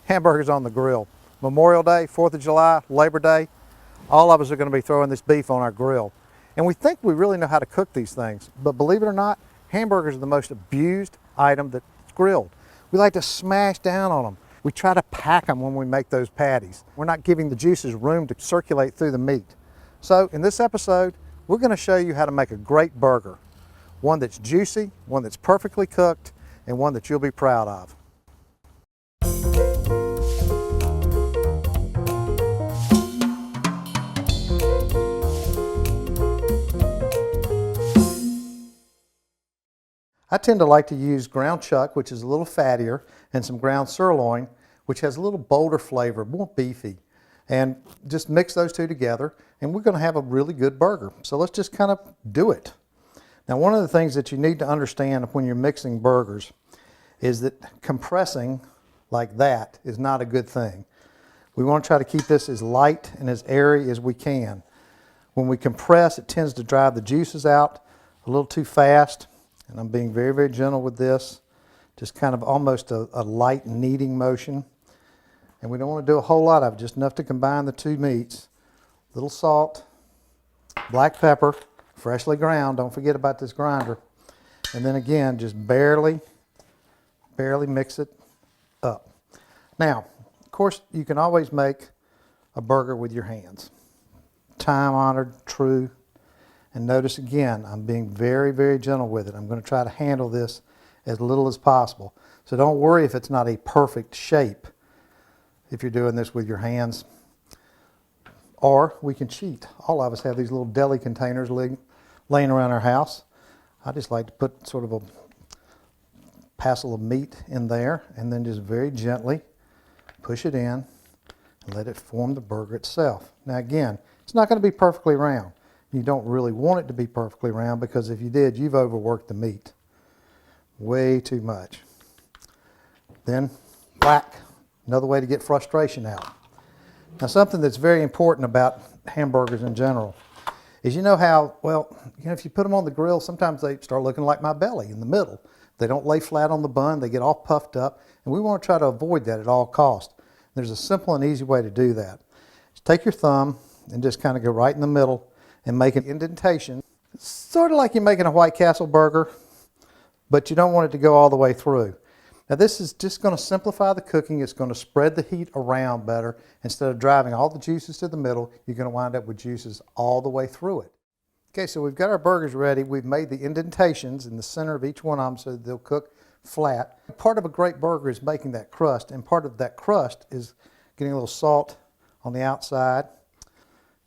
hamburgers on the grill. Memorial Day, 4th of July, Labor Day, all of us are going to be throwing this beef on our grill. And we think we really know how to cook these things, but believe it or not, hamburgers are the most abused item that's grilled. We like to smash down on them. We try to pack them when we make those patties. We're not giving the juices room to circulate through the meat. So in this episode, we're going to show you how to make a great burger. One that's juicy, one that's perfectly cooked, and one that you'll be proud of. I tend to like to use ground chuck, which is a little fattier, and some ground sirloin, which has a little bolder flavor, more beefy. And just mix those two together, and we're going to have a really good burger. So let's just kind of do it. Now, one of the things that you need to understand when you're mixing burgers is that compressing like that is not a good thing. We want to try to keep this as light and as airy as we can. When we compress, it tends to drive the juices out a little too fast. And I'm being very, very gentle with this. Just kind of almost a light kneading motion. And we don't want to do a whole lot of it, just enough to combine the two meats. A little salt, black pepper, freshly ground. Don't forget about this grinder. And then again, just barely mix it up. Now, of course, you can always make a burger with your hands. Time-honored, true. And notice again, I'm being very, very gentle with it. I'm going to try to handle this as little as possible. So don't worry if it's not a perfect shape if you're doing this with your hands. Or we can cheat. All of us have these little deli containers laying around our house. I just like to put sort of a passel of meat in there and then just very gently push it in and let it form the burger itself. Now again, it's not going to be perfectly round. You don't really want it to be perfectly round because if you did, you've overworked the meat way too much. Then whack, another way to get frustration out. Now something that's very important about hamburgers in general is you know how, well, if you put them on the grill, sometimes they start looking like my belly in the middle. They don't lay flat on the bun, they get all puffed up, and we want to try to avoid that at all costs. There's a simple and easy way to do that. Just take your thumb and just kind of go right in the middle and make an indentation. It's sort of like you're making a White Castle burger, but you don't want it to go all the way through. Now this is just going to simplify the cooking. It's going to spread the heat around better. Instead of driving all the juices to the middle, you're going to wind up with juices all the way through it. Okay, so we've got our burgers ready. We've made the indentations in the center of each one of them so that they'll cook flat. Part of a great burger is making that crust, and part of that crust is getting a little salt on the outside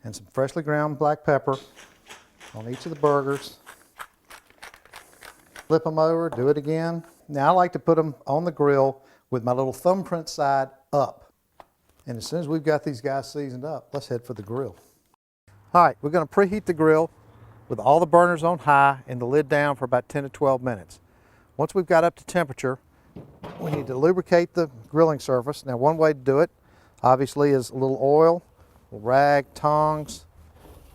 and some freshly ground black pepper on each of the burgers. Flip them over, do it again. Now I like to put them on the grill with my little thumbprint side up. And as soon as we've got these guys seasoned up, let's head for the grill. All right, we're going to preheat the grill with all the burners on high and the lid down for about 10 to 12 minutes. Once we've got up to temperature, we need to lubricate the grilling surface. Now one way to do it, obviously, is a little oil. Rag, tongs,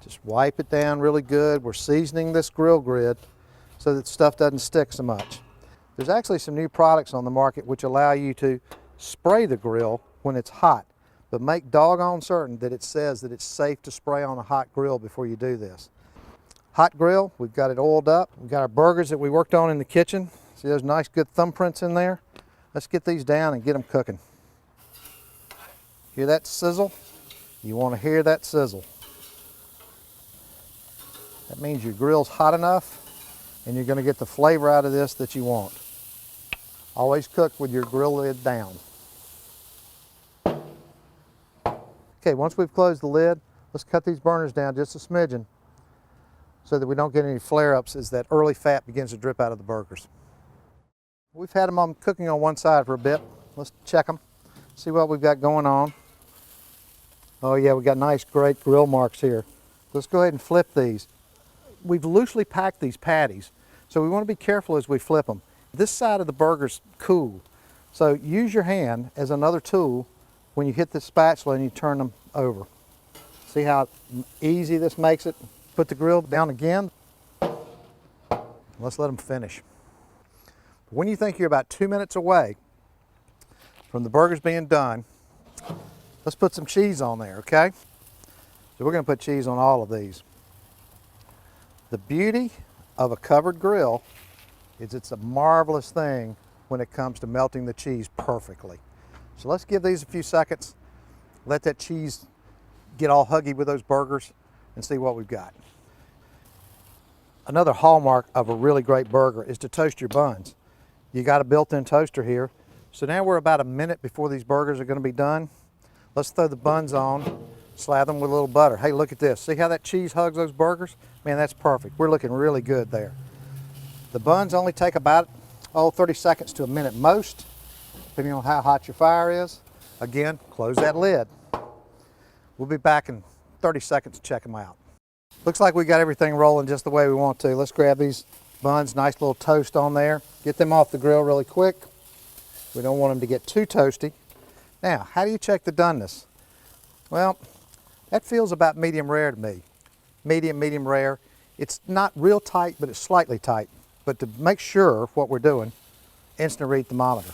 just wipe it down really good. We're seasoning this grill grid so that stuff doesn't stick so much. There's actually some new products on the market which allow you to spray the grill when it's hot, but make doggone certain that it says that it's safe to spray on a hot grill before you do this. Hot grill, we've got it oiled up. We've got our burgers that we worked on in the kitchen. See those nice good thumbprints in there? Let's get these down and get them cooking. Hear that sizzle? You want to hear that sizzle. That means your grill's hot enough and you're going to get the flavor out of this that you want. Always cook with your grill lid down. Okay, once we've closed the lid, let's cut these burners down just a smidgen so that we don't get any flare-ups as that early fat begins to drip out of the burgers. We've had them on cooking on one side for a bit. Let's check them, see what we've got going on. Oh yeah, we got nice, great grill marks here. Let's go ahead and flip these. We've loosely packed these patties, so we want to be careful as we flip them. This side of the burger's cool, so use your hand as another tool when you hit the spatula and you turn them over. See how easy this makes it? Put the grill down again. Let's let them finish. When you think you're about 2 minutes away from the burgers being done, let's put some cheese on there, okay? So we're going to put cheese on all of these. The beauty of a covered grill is it's a marvelous thing when it comes to melting the cheese perfectly. So let's give these a few seconds, let that cheese get all huggy with those burgers, and see what we've got. Another hallmark of a really great burger is to toast your buns. You got a built-in toaster here. So now we're about a minute before these burgers are going to be done. Let's throw the buns on, slather them with a little butter. Hey, look at this. See how that cheese hugs those burgers? Man, that's perfect. We're looking really good there. The buns only take about 30 seconds to a minute most, depending on how hot your fire is. Again, close that lid. We'll be back in 30 seconds to check them out. Looks like we got everything rolling just the way we want to. Let's grab these buns, nice little toast on there. Get them off the grill really quick. We don't want them to get too toasty. Now, how do you check the doneness? Well, that feels about medium rare to me. Medium rare. It's not real tight, but it's slightly tight. But to make sure what we're doing, instant read thermometer.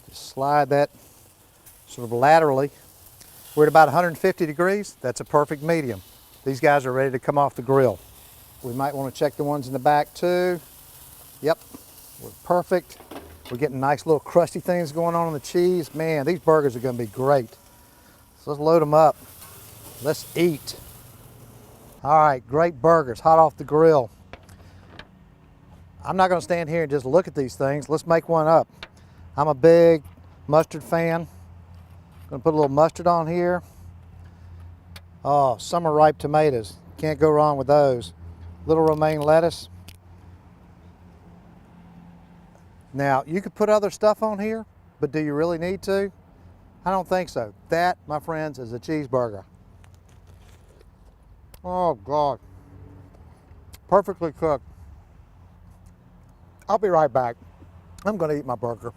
Just slide that sort of laterally. We're at about 150 degrees. That's a perfect medium. These guys are ready to come off the grill. We might want to check the ones in the back too. Yep, we're perfect. We're getting nice little crusty things going on the cheese. Man, these burgers are going to be great. So let's load them up. Let's eat. All right, great burgers, hot off the grill. I'm not going to stand here and just look at these things. Let's make one up. I'm a big mustard fan. Going to put a little mustard on here. Oh, summer ripe tomatoes. Can't go wrong with those. Little romaine lettuce. Now, you could put other stuff on here, but do you really need to? I don't think so. That, my friends, is a cheeseburger. Oh, God. Perfectly cooked. I'll be right back. I'm going to eat my burger.